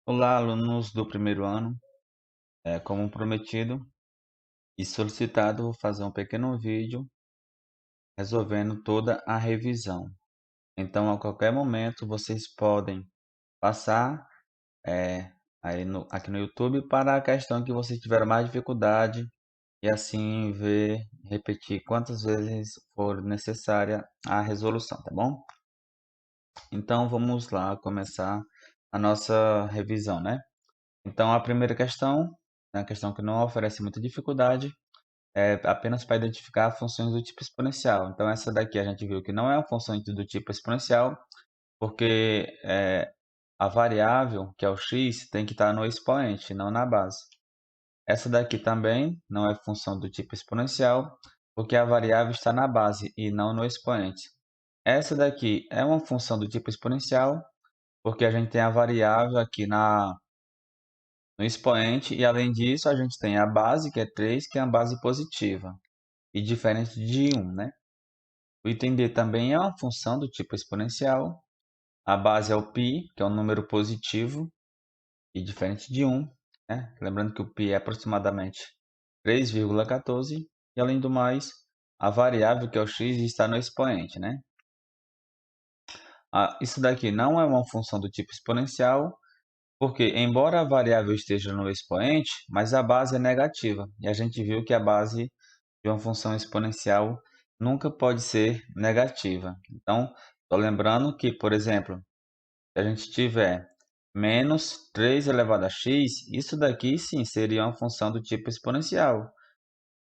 Olá, alunos do primeiro ano. Como prometido e solicitado, vou fazer um pequeno vídeo resolvendo toda a revisão. Então, a qualquer momento, vocês podem passar aqui no YouTube para a questão que vocês tiveram mais dificuldade e assim ver, repetir quantas vezes for necessária a resolução, tá bom? Então, vamos lá começar a nossa revisão, né? Então, a primeira questão, é uma questão que não oferece muita dificuldade, é apenas para identificar funções do tipo exponencial. Então, essa daqui a gente viu que não é uma função do tipo exponencial, porque a variável, que é o x, tem que estar no expoente, não na base. Essa daqui também não é função do tipo exponencial, porque a variável está na base e não no expoente. Essa daqui é uma função do tipo exponencial, porque a gente tem a variável aqui no expoente, e além disso a gente tem a base, que é 3, que é a base positiva, e diferente de 1, né? O item D também é uma função do tipo exponencial. A base é o π, que é um número positivo, e diferente de 1, né? Lembrando que o π é aproximadamente 3,14, e além do mais, a variável, que é o x, está no expoente, né? Isso daqui não é uma função do tipo exponencial, porque embora a variável esteja no expoente, mas a base é negativa. E a gente viu que a base de uma função exponencial nunca pode ser negativa. Então, estou lembrando que, por exemplo, se a gente tiver menos 3 elevado a x, isso daqui sim seria uma função do tipo exponencial.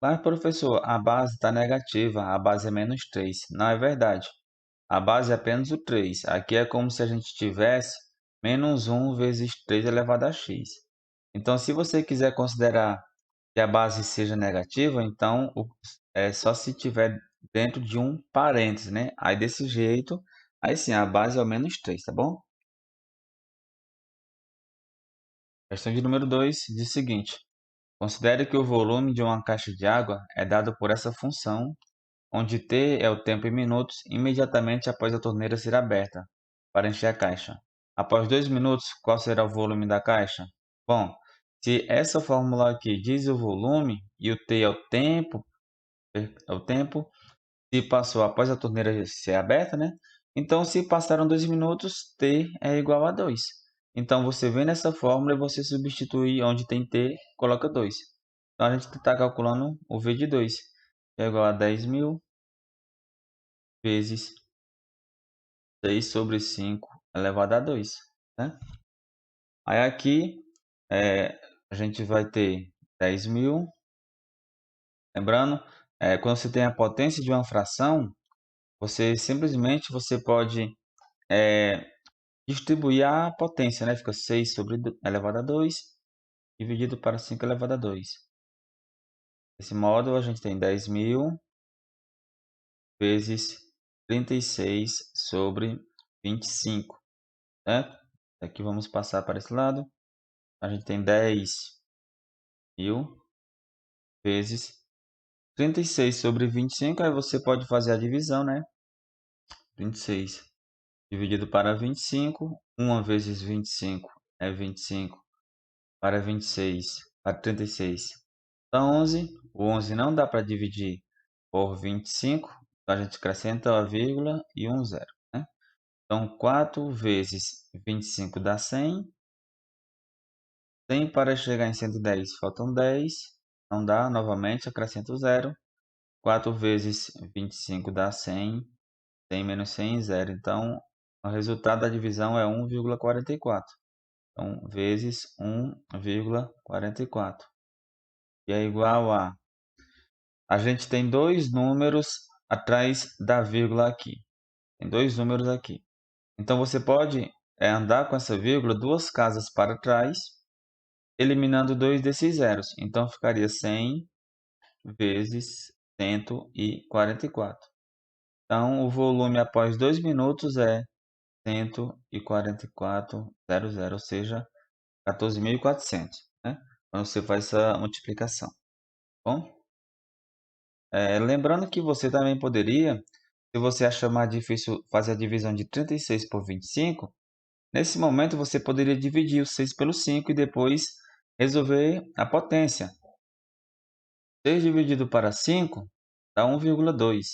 Mas, professor, a base está negativa, a base é menos 3. Não é verdade. A base é apenas o 3. Aqui é como se a gente tivesse menos 1 vezes 3 elevado a x. Então, se você quiser considerar que a base seja negativa, então é só se tiver dentro de um parênteses, né? Aí desse jeito, aí sim, a base é o menos 3, tá bom? Questão de número 2 diz o seguinte: considere que o volume de uma caixa de água é dado por essa função, onde T é o tempo em minutos imediatamente após a torneira ser aberta para encher a caixa. Após 2 minutos, qual será o volume da caixa? Bom, se essa fórmula aqui diz o volume e o T é o tempo, se passou após a torneira ser aberta, né? Então, se passaram 2 minutos, T é igual a 2. Então, você vem nessa fórmula e você substitui onde tem T, coloca 2. Então, a gente está calculando o V de 2, que é igual a 10.000 vezes 6 sobre 5 elevado a 2, né? Aí aqui, a gente vai ter 10.000. Lembrando, quando você tem a potência de uma fração, você pode distribuir a potência, né? Fica 6 sobre elevado a 2 dividido para 5 elevado a 2. Desse modo, a gente tem 10.000 vezes 36 sobre 25, certo? Aqui vamos passar para esse lado. A gente tem 10.000 vezes 36 sobre 25. Aí você pode fazer a divisão, né? 26 dividido para 25. 1 vezes 25 é 25. Para 26, para 36 dá 11. O 11 não dá para dividir por 25, então a gente acrescenta a vírgula e um zero, né? Então, 4 vezes 25 dá 100. 100 para chegar em 110, faltam 10. Não dá, novamente, acrescento zero. 4 vezes 25 dá 100. 100 menos 100, zero. Então, o resultado da divisão é 1,44. Então, vezes 1,44. E é igual a gente tem dois números atrás da vírgula aqui. Tem dois números aqui. Então, você pode andar com essa vírgula duas casas para trás, eliminando dois desses zeros. Então, ficaria 100 vezes 144. Então, o volume após 2 minutos é 144,00, ou seja, 14.400, né? Quando você faz essa multiplicação. Bom, lembrando que você também poderia, se você achar mais difícil fazer a divisão de 36 por 25, Nesse momento, você poderia dividir o 6 pelo 5 e depois resolver a potência. 6 dividido para 5 dá 1,2.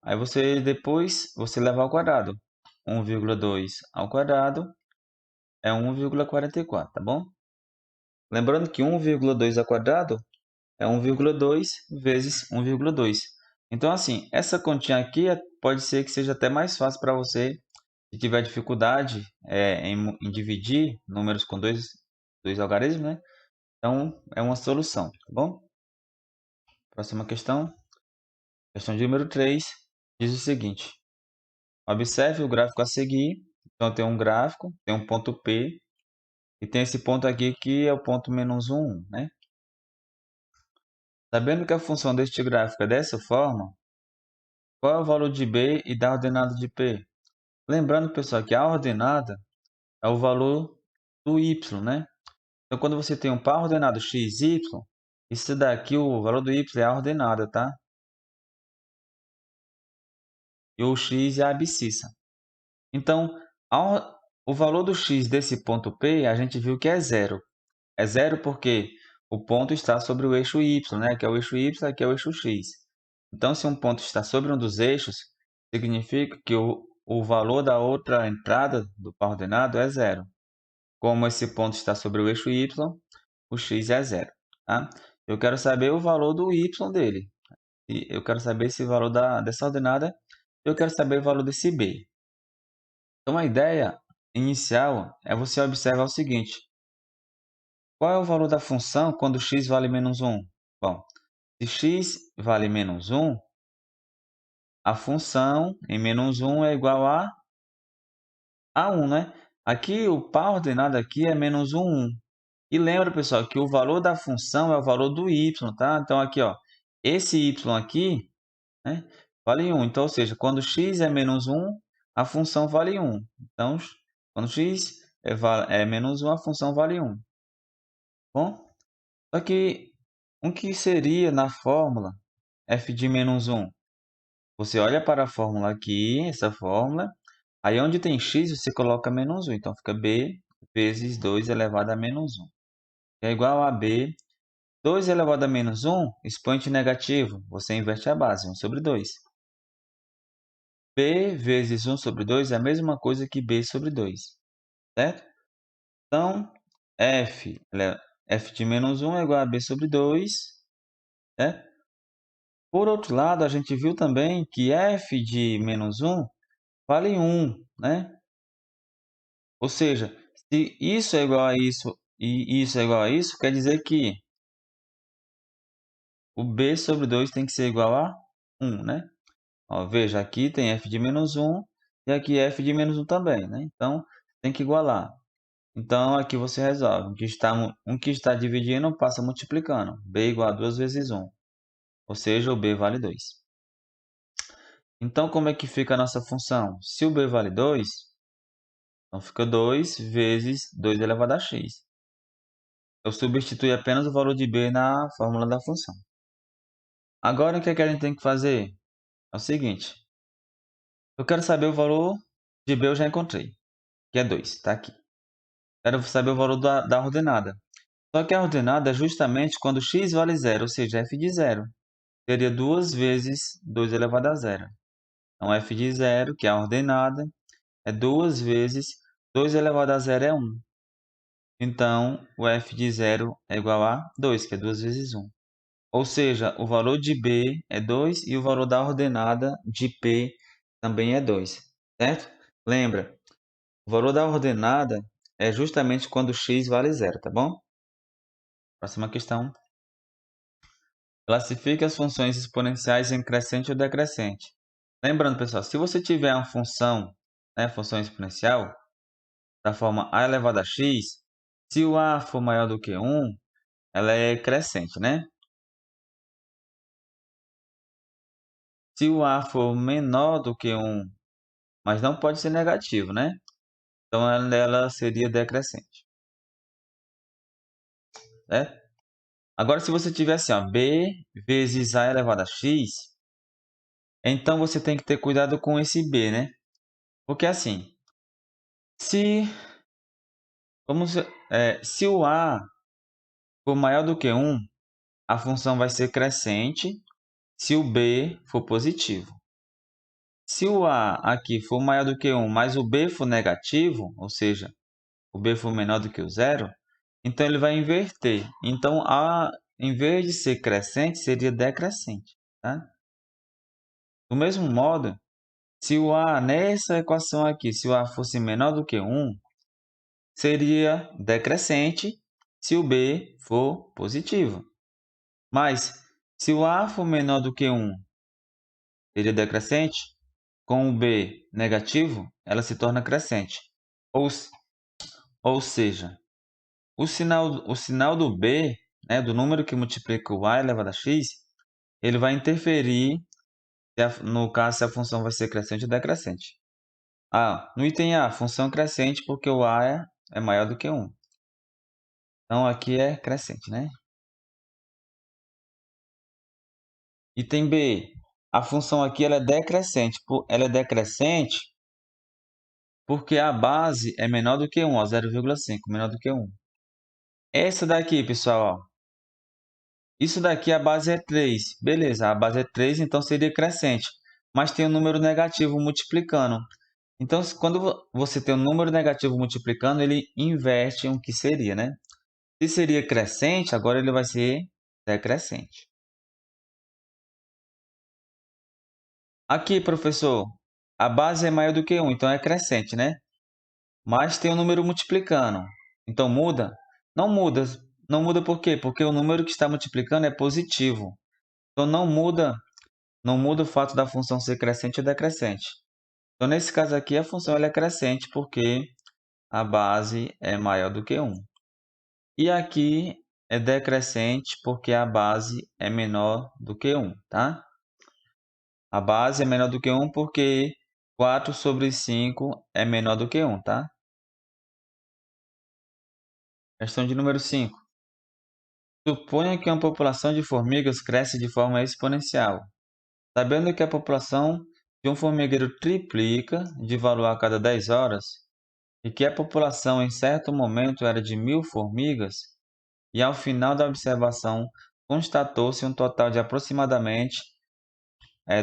Aí depois você leva ao quadrado. 1,2 ao quadrado é 1,44, tá bom? Lembrando que 1,2 ao quadrado é 1,2 vezes 1,2. Então, assim, essa continha aqui pode ser que seja até mais fácil para você, se tiver dificuldade em dividir números com dois algarismos, né? Então, é uma solução, tá bom? Próxima questão. Questão de número 3 diz o seguinte. Observe o gráfico a seguir. Então, tem um gráfico, tem um ponto P, e tem esse ponto aqui que é o ponto menos 1, né? Sabendo que a função deste gráfico é dessa forma, qual é o valor de B e da ordenada de P? Lembrando, pessoal, que a ordenada é o valor do y, né? Então, quando você tem um par ordenado x, y, isso daqui, o valor do y é a ordenada, tá? E o x é a abscissa. Então, o valor do x desse ponto P, a gente viu que é zero. É zero porque o ponto está sobre o eixo y, né? Aqui é o eixo y, aqui é o eixo x. Então, se um ponto está sobre um dos eixos, significa que o valor da outra entrada do par ordenado é zero. Como esse ponto está sobre o eixo y, o x é zero. Tá? Eu quero saber o valor do y dele. E eu quero saber esse valor dessa ordenada. Eu quero saber o valor desse b. Então, a ideia inicial é você observar o seguinte. Qual é o valor da função quando x vale menos 1? Bom, se x vale menos 1, a função em menos 1 é igual a 1, né? Aqui, o par ordenado aqui é menos 1, 1. E lembra, pessoal, que o valor da função é o valor do y, tá? Então, aqui, ó, esse y aqui, né, vale 1. Então, ou seja, quando x é menos 1, a função vale 1. Então, quando x é menos 1, a função vale 1. Bom, só que o que seria na fórmula f de menos 1? Você olha para a fórmula aqui, essa fórmula, aí onde tem x, você coloca menos 1. Então, fica b vezes 2 elevado a menos 1. É igual a b. 2 elevado a menos 1, expoente negativo. Você inverte a base, 1 sobre 2. b vezes 1 sobre 2 é a mesma coisa que b sobre 2. Certo? Então, f de menos 1 é igual a b sobre 2. Certo? Por outro lado, a gente viu também que f de menos 1 vale 1, né? Ou seja, se isso é igual a isso e isso é igual a isso, quer dizer que o b sobre 2 tem que ser igual a 1, né? Ó, veja, aqui tem f de menos 1 e aqui f de menos 1 também, né? Então, tem que igualar. Então, aqui você resolve. Um que está dividindo passa multiplicando. b igual a 2 vezes 1. Ou seja, o b vale 2. Então, como é que fica a nossa função? Se o b vale 2, então fica 2 vezes 2 elevado a x. Eu substitui apenas o valor de b na fórmula da função. Agora, o que é que a gente tem que fazer? É o seguinte. Eu quero saber o valor de b, eu já encontrei, que é 2, está aqui. Quero saber o valor da ordenada. Só que a ordenada é justamente quando x vale 0, ou seja, f de 0. Seria 2 vezes 2 elevado a 0. Então, f de 0, que é a ordenada, é 2 vezes 2 elevado a 0 é 1. Então, o f de 0 é igual a 2, que é 2 vezes 1. Ou seja, o valor de b é 2 e o valor da ordenada de p também é 2. Certo? Lembra, o valor da ordenada é justamente quando x vale 0, tá bom? Próxima questão. Classifique as funções exponenciais em crescente ou decrescente. Lembrando, pessoal, se você tiver uma função, né, função exponencial, da forma a elevado a x, se o a for maior do que 1, ela é crescente, né? Se o a for menor do que 1, mas não pode ser negativo, né? Então, ela seria decrescente. Certo? Agora, se você tiver assim, ó, b vezes a elevado a x, então você tem que ter cuidado com esse b, né? Porque assim, Se, se o A for maior do que 1, a função vai ser crescente se o B for positivo. Se o A aqui for maior do que 1, mas o B for negativo, ou seja, o B for menor do que o zero, então ele vai inverter. Então, A, em vez de ser crescente, seria decrescente. Tá? Do mesmo modo, se o A, nessa equação aqui, se o A fosse menor do que 1, seria decrescente se o B for positivo. Mas, se o A for menor do que 1, seria decrescente. Com o B negativo, ela se torna crescente. Ou seja, o sinal do B, né, do número que multiplica o A elevado a x, ele vai interferir, no caso, se a função vai ser crescente ou decrescente. No item A, função crescente porque o A é maior do que 1. Então, aqui é crescente, né? Item B, a função aqui ela é decrescente. Ela é decrescente porque a base é menor do que 1, 0,5, menor do que 1. Essa daqui, pessoal, ó, isso daqui a base é 3. Beleza, a base é 3, então seria crescente. Mas tem um número negativo multiplicando. Então, quando você tem um número negativo multiplicando, ele inverte o que seria, né? Se seria crescente, agora ele vai ser decrescente. Aqui, professor, a base é maior do que 1, então é crescente, né? Mas tem um número multiplicando. Então muda? Não muda. Não muda por quê? Porque o número que está multiplicando é positivo. Então não muda o fato da função ser crescente ou decrescente. Então, nesse caso aqui, a função ela é crescente porque a base é maior do que 1. E aqui é decrescente porque a base é menor do que 1, tá? A base é menor do que 1 porque 4 sobre 5 é menor do que 1, tá? Questão de número 5. Suponha que uma população de formigas cresce de forma exponencial. Sabendo que a população de um formigueiro triplica de valor a cada 10 horas, e que a população em certo momento era de 1.000 formigas, e ao final da observação constatou-se um total de aproximadamente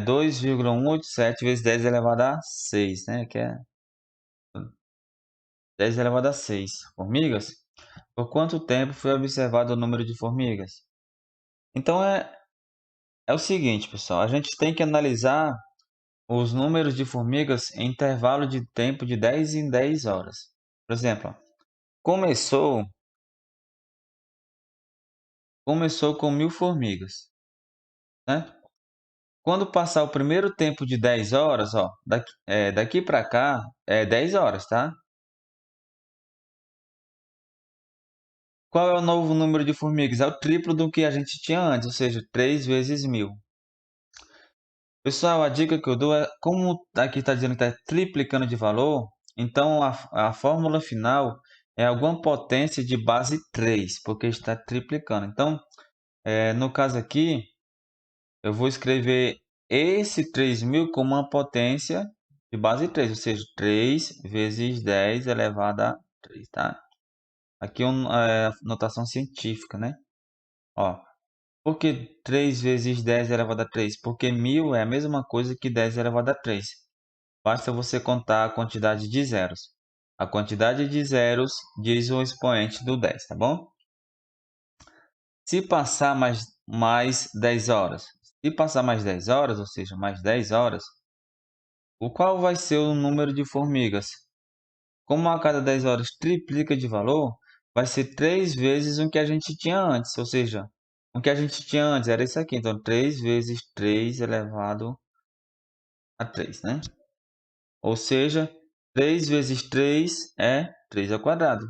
2,187 vezes 10 elevado a 6, né? Que é 10 elevado a 6 formigas. Por quanto tempo foi observado o número de formigas? Então, é o seguinte, pessoal. A gente tem que analisar os números de formigas em intervalo de tempo de 10 em 10 horas. Por exemplo, começou com 1.000 formigas, né? Quando passar o primeiro tempo de 10 horas, ó, daqui para cá é 10 horas, tá? Qual é o novo número de formigas? É o triplo do que a gente tinha antes, ou seja, 3 vezes 1.000. Pessoal, a dica que eu dou é, como aqui está dizendo que está triplicando de valor, então a fórmula final é alguma potência de base 3, porque está triplicando. Então, no caso aqui, eu vou escrever esse 3.000 como uma potência de base 3, ou seja, 3 vezes 10 elevado a 3, tá? Aqui é notação científica, né? Ó, por que 3 vezes 10 elevado a 3? Porque 1.000 é a mesma coisa que 10 elevado a 3. Basta você contar a quantidade de zeros. A quantidade de zeros diz o expoente do 10, tá bom? Se passar mais 10 horas, ou seja, mais 10 horas, qual vai ser o número de formigas? Como a cada 10 horas triplica de valor, vai ser 3 vezes o que a gente tinha antes, ou seja, o que a gente tinha antes era isso aqui, então 3 vezes 3 elevado a 3, né? Ou seja, 3 vezes 3 é 3 ao quadrado.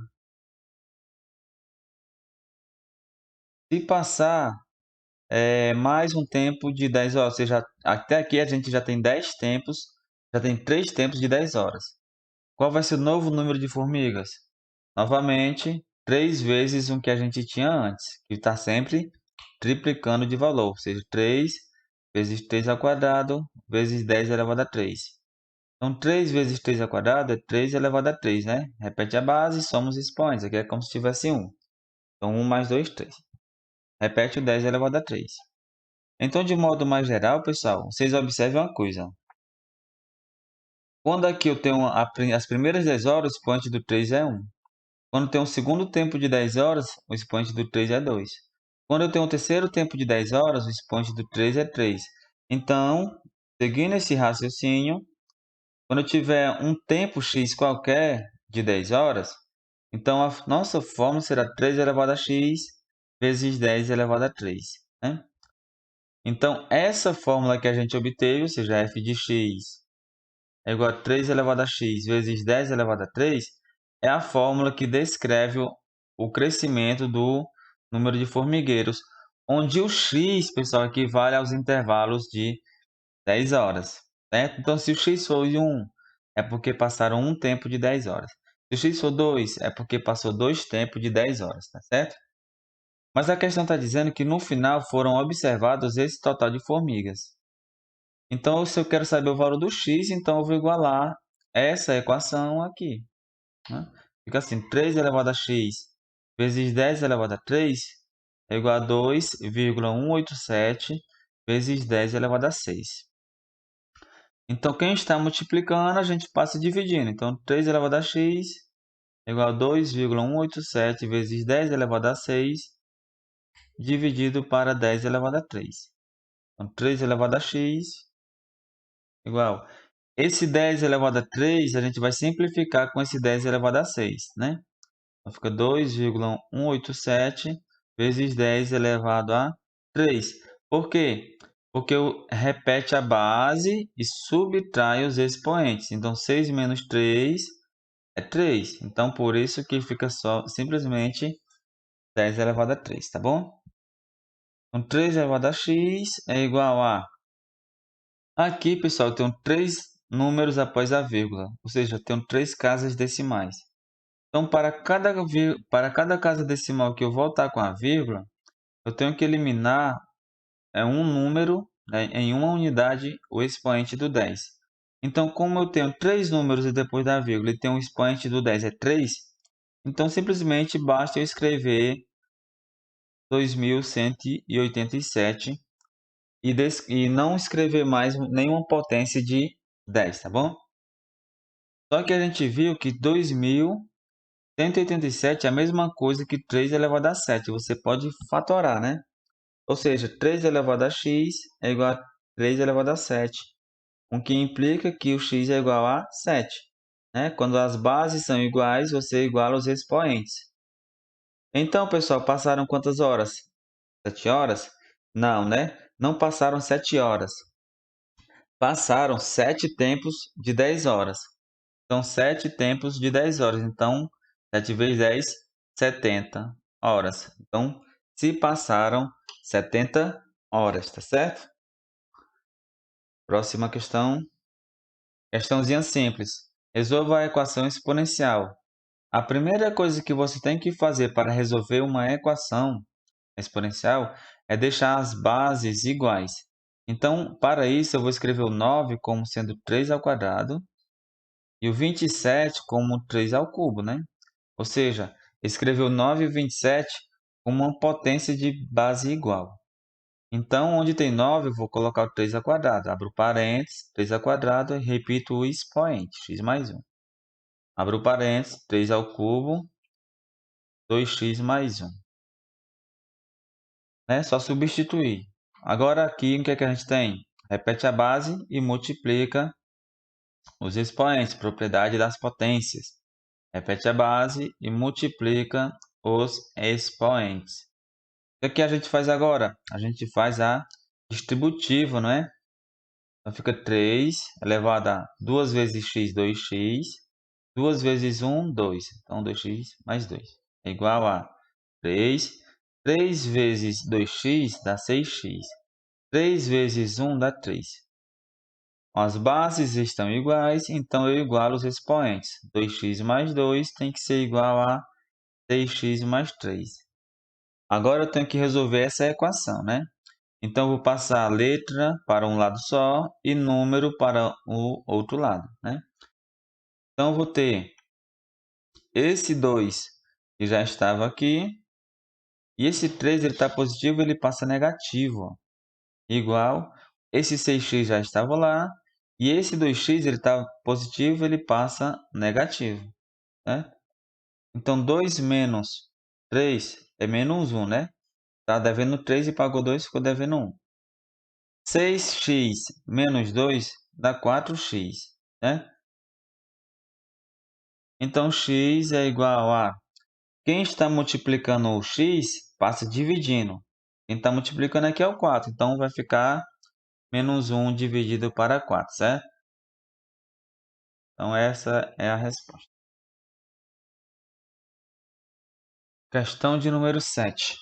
Se passar mais um tempo de 10 horas, ou seja, até aqui a gente já tem 10 tempos, já tem 3 tempos de 10 horas. Qual vai ser o novo número de formigas? Novamente, 3 vezes o que a gente tinha antes, que está sempre triplicando de valor, ou seja, 3 vezes 3 ao quadrado vezes 10 elevado a 3. Então, 3 vezes 3 ao quadrado é 3 elevado a 3, né? Repete a base, soma os expoentes. Aqui é como se tivesse 1. Então, 1 mais 2, 3. Repete o 10 elevado a 3. Então, de modo mais geral, pessoal, vocês observem uma coisa. Quando aqui eu tenho as primeiras 10 horas, o expoente do 3 é 1. Quando tem um segundo tempo de 10 horas, o expoente do 3 é 2. Quando eu tenho um terceiro tempo de 10 horas, o expoente do 3 é 3. Então, seguindo esse raciocínio, quando eu tiver um tempo x qualquer de 10 horas, então a nossa fórmula será 3 elevado a x vezes 10 elevado a 3. Né? Então, essa fórmula que a gente obteve, ou seja, f de x é igual a 3 elevado a x vezes 10 elevado a 3, é a fórmula que descreve o crescimento do número de formigueiros, onde o x, pessoal, equivale aos intervalos de 10 horas. Certo? Então, se o x for de 1, é porque passaram um tempo de 10 horas. Se o x for 2, é porque passou 2 tempos de 10 horas, tá certo? Mas a questão está dizendo que no final foram observados esse total de formigas. Então, se eu quero saber o valor do x, então eu vou igualar essa equação aqui. Né? Fica assim, 3 elevado a x vezes 10 elevado a 3 é igual a 2,187 vezes 10 elevado a 6. Então, quem está multiplicando, a gente passa dividindo. Então, 3 elevado a x é igual a 2,187 vezes 10 elevado a 6 dividido para 10 elevado a 3. Então, 3 elevado a x igual. Esse 10 elevado a 3, a gente vai simplificar com esse 10 elevado a 6, né? Então, fica 2,187 vezes 10 elevado a 3. Por quê? Porque repete a base e subtrai os expoentes. Então, 6 menos 3 é 3. Então, por isso que fica só simplesmente 10 elevado a 3, tá bom? Então, 3 elevado a x é igual a... Aqui, pessoal, eu tenho 3 números após a vírgula. Ou seja, eu tenho 3 casas decimais. Então, para cada casa decimal que eu voltar com a vírgula, eu tenho que eliminar um número, né, em uma unidade, o expoente do 10. Então, como eu tenho 3 números e depois da vírgula e tem um expoente do 10 é 3, então simplesmente basta eu escrever 2187 e não escrever mais nenhuma potência de 10, tá bom? Só que a gente viu que 2187 é a mesma coisa que 3 elevado a 7. Você pode fatorar, né? Ou seja, 3 elevado a x é igual a 3 elevado a 7, o que implica que o x é igual a 7. Né? Quando as bases são iguais, você iguala os expoentes. Então, pessoal, passaram quantas horas? 7 horas? Não, né? Não passaram 7 horas. Passaram 7 tempos de 10 horas. São 7 tempos de 10 horas. Então, 7 vezes 10, 70 horas. Então, se passaram 70 horas, tá certo? Próxima questão. Questãozinha simples. Resolva a equação exponencial. A primeira coisa que você tem que fazer para resolver uma equação exponencial é deixar as bases iguais. Então, para isso, eu vou escrever o 9 como sendo 3 ao quadrado e o 27 como 3 ao cubo, né? Ou seja, escrever o 9 e o 27 com uma potência de base igual. Então, onde tem 9, eu vou colocar o 3 ao quadrado. Abro parênteses, 3 ao quadrado e repito o expoente, x mais 1. Abro parênteses, 3 ao cubo, 2x mais 1. Né? Só substituir. Agora aqui, o que é que a gente tem? Repete a base e multiplica os expoentes, propriedade das potências. Repete a base e multiplica os expoentes. O que a gente faz agora? A gente faz a distributiva, não é? Então fica 3 elevado a 2 vezes x, 2x. 2 vezes 1, 2. Então 2x mais 2 é igual a 3. 3 vezes 2x dá 6x. 3 vezes 1 dá 3. As bases estão iguais, então eu igualo os expoentes. 2x mais 2 tem que ser igual a 6x mais 3. Agora eu tenho que resolver essa equação, né? Então, eu vou passar a letra para um lado só e número para o outro lado, né? Então, eu vou ter esse 2 que já estava aqui, e esse 3 ele está positivo, ele passa negativo, ó, igual esse 6x já estava lá, e esse 2x ele está positivo, ele passa negativo, né? Então, 2 menos 3 é menos 1, né? Está devendo 3 e pagou 2, ficou devendo 1. 6x menos 2 dá 4x, né? Então, x é igual a... Quem está multiplicando o x, passa dividindo. Quem está multiplicando aqui é o 4, então vai ficar menos 1 dividido para 4, certo? Então, essa é a resposta. Questão de número 7.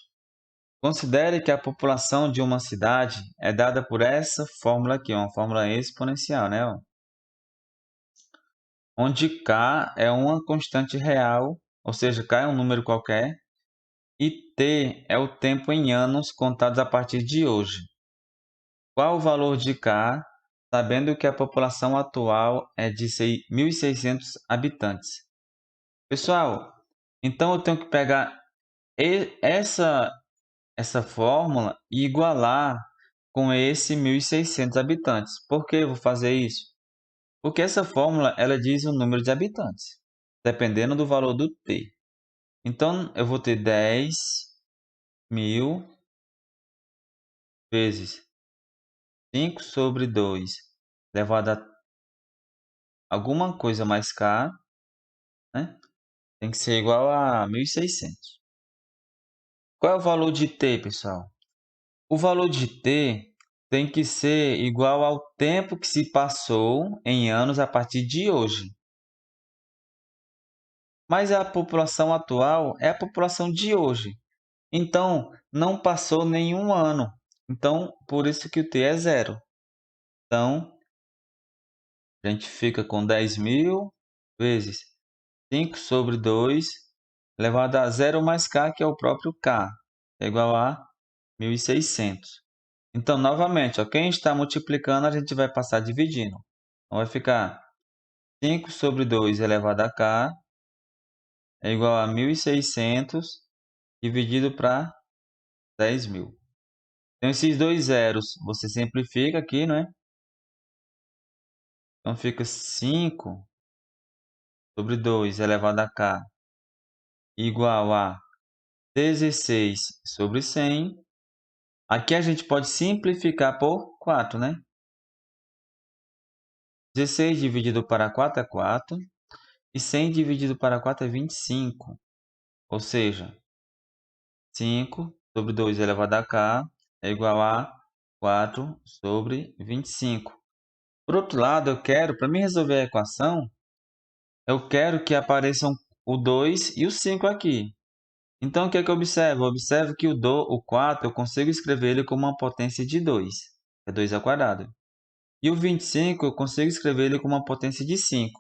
Considere que a população de uma cidade é dada por essa fórmula aqui, uma fórmula exponencial, né? Onde k é uma constante real, ou seja, k é um número qualquer, e t é o tempo em anos contados a partir de hoje. Qual o valor de k, sabendo que a população atual é de 1.600 habitantes? Pessoal, então eu tenho que pegar essa fórmula e igualar com esse 1.600 habitantes. Por que eu vou fazer isso? Porque essa fórmula ela diz o número de habitantes, dependendo do valor do t. Então, eu vou ter 10.000 vezes 5 sobre 2 elevado a alguma coisa mais k, né? Tem que ser igual a 1.600. Qual é o valor de t, pessoal? O valor de t tem que ser igual ao tempo que se passou em anos a partir de hoje. Mas a população atual é a população de hoje. Então, não passou nenhum ano. Então, por isso que o t é zero. Então, a gente fica com 10.000 vezes 5 sobre 2 elevado a zero mais k, que é o próprio k, é igual a 1.600. Então, novamente, ó, quem está multiplicando, a gente vai passar dividindo. Então, vai ficar 5 sobre 2 elevado a k é igual a 1.600 dividido para 10.000. Então, esses dois zeros, você simplifica aqui, não é? Então, fica 5 sobre 2 elevado a k igual a 16 sobre 100. Aqui a gente pode simplificar por 4, né? 16 dividido para 4 é 4. E 100 dividido para 4 é 25. Ou seja, 5 sobre 2 elevado a k é igual a 4 sobre 25. Por outro lado, para mim resolver a equação, eu quero que apareçam o 2 e o 5 aqui. Então, o que é que eu observo? Eu observo que o 4 eu consigo escrever ele como uma potência de 2, é 2 ao quadrado. E o 25 eu consigo escrever ele como uma potência de 5.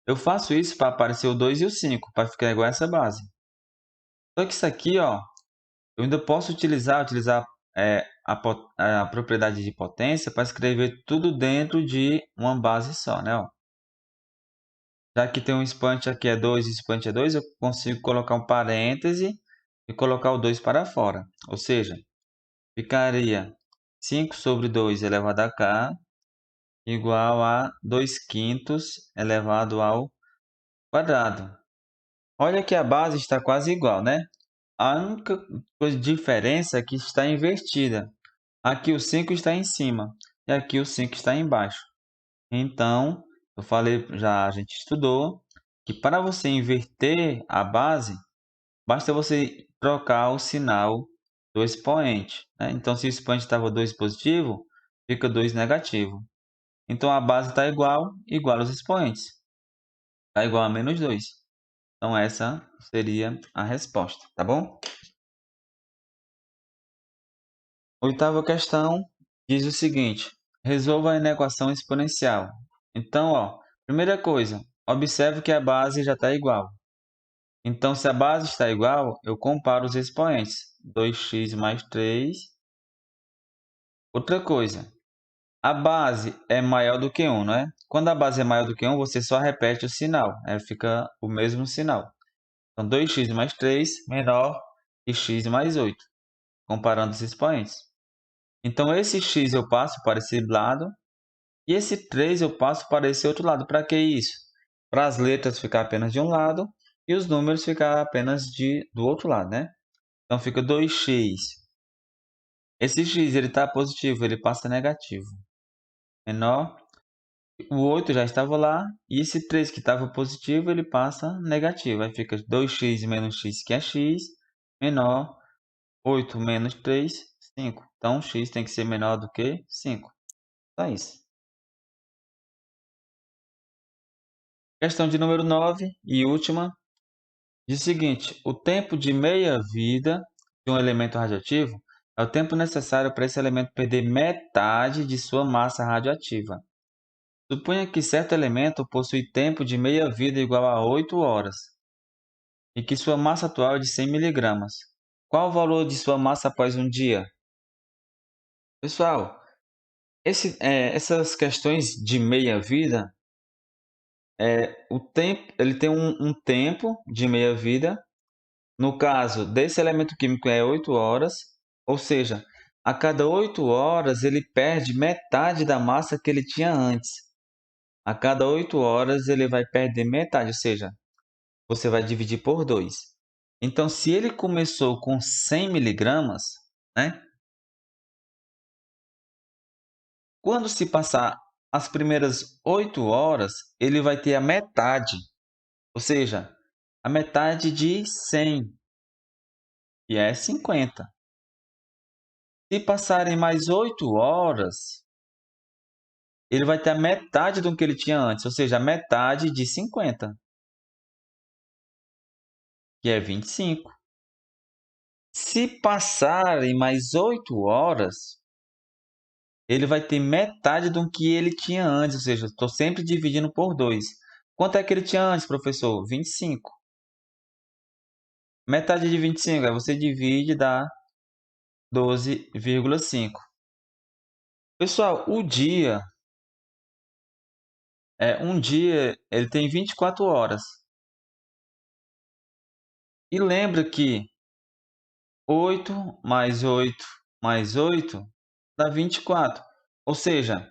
Eu faço isso para aparecer o 2 e o 5, para ficar igual a essa base. Só que isso aqui, ó, eu ainda posso utilizar a propriedade de potência para escrever tudo dentro de uma base só, né? Ó. Já que tem um expoente aqui é 2 e expoente é 2, eu consigo colocar um parêntese e colocar o 2 para fora. Ou seja, ficaria 5 sobre 2 elevado a k igual a 2 quintos elevado ao quadrado. Olha que a base está quase igual, né? A única diferença é que está invertida. Aqui o 5 está em cima e aqui o 5 está embaixo. Então, eu falei, já a gente estudou, que para você inverter a base, basta você trocar o sinal do expoente, né? Então, se o expoente estava 2 positivo, fica 2 negativo. Então, a base está igual aos expoentes. Está igual a menos 2. Então, essa seria a resposta, tá bom? Oitava questão diz o seguinte: resolva a inequação exponencial. Então, ó, primeira coisa, observe que a base já está igual. Então, se a base está igual, eu comparo os expoentes. 2x mais 3 Outra coisa, a base é maior do que 1, não é? Quando a base é maior do que 1, você só repete o sinal, fica o mesmo sinal. Então, 2x mais 3 menor que x mais 8, comparando os expoentes. Então, esse x eu passo para esse lado e esse 3 eu passo para esse outro lado. Para que isso? Para as letras ficar apenas de um lado e os números ficar apenas do outro lado, né? Então, fica 2x. Esse x ele está positivo, ele passa negativo. Menor, o 8 já estava lá, e esse 3 que estava positivo, ele passa negativo. Aí fica 2x menos x, que é x, menor 8 menos 3, 5. Então, x tem que ser menor do que 5. Só isso. Questão de número 9 e última. Diz o seguinte: o tempo de meia-vida de um elemento radioativo é o tempo necessário para esse elemento perder metade de sua massa radioativa. Suponha que certo elemento possui tempo de meia-vida igual a 8 horas e que sua massa atual é de 100 miligramas. Qual o valor de sua massa após um dia? Pessoal, essas questões de meia-vida, ele tem um tempo de meia-vida. No caso desse elemento químico é 8 horas, ou seja, a cada 8 horas ele perde metade da massa que ele tinha antes. A cada 8 horas ele vai perder metade, ou seja, você vai dividir por 2. Então, se ele começou com 100 miligramas, né? Quando se passar as primeiras 8 horas, ele vai ter a metade, ou seja, a metade de 100, que é 50. Se passarem mais 8 horas, ele vai ter a metade do que ele tinha antes, ou seja, a metade de 50, que é 25. Se passarem mais 8 horas, ele vai ter metade do que ele tinha antes, ou seja, estou sempre dividindo por 2. Quanto é que ele tinha antes, professor? 25. Metade de 25, aí você divide, dá 12,5. Pessoal, um dia ele tem 24 horas. E lembra que 8 mais 8 mais 8 dá 24. Ou seja,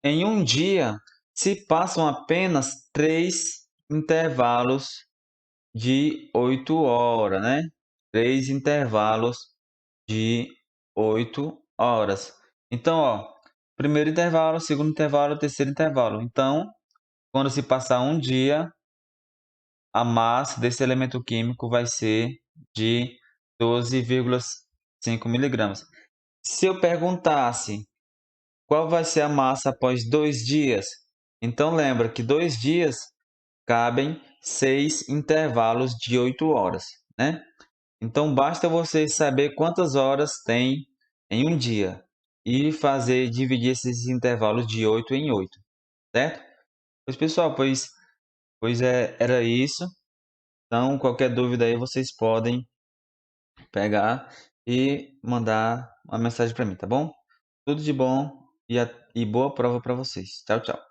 em um dia se passam apenas 3 intervalos de 8 horas, né? 3 intervalos de 8 horas. Então, ó, primeiro intervalo, segundo intervalo, terceiro intervalo. Então, quando se passar um dia, a massa desse elemento químico vai ser de 12,5 miligramas. Se eu perguntasse qual vai ser a massa após 2 dias, então lembra que 2 dias cabem 6 intervalos de 8 horas, né? Então basta você saber quantas horas tem em um dia e dividir esses intervalos de 8 em 8, certo? Pois pessoal, era isso. Então qualquer dúvida aí vocês podem pegar e mandar uma mensagem para mim, tá bom? Tudo de bom e boa prova para vocês. Tchau, tchau.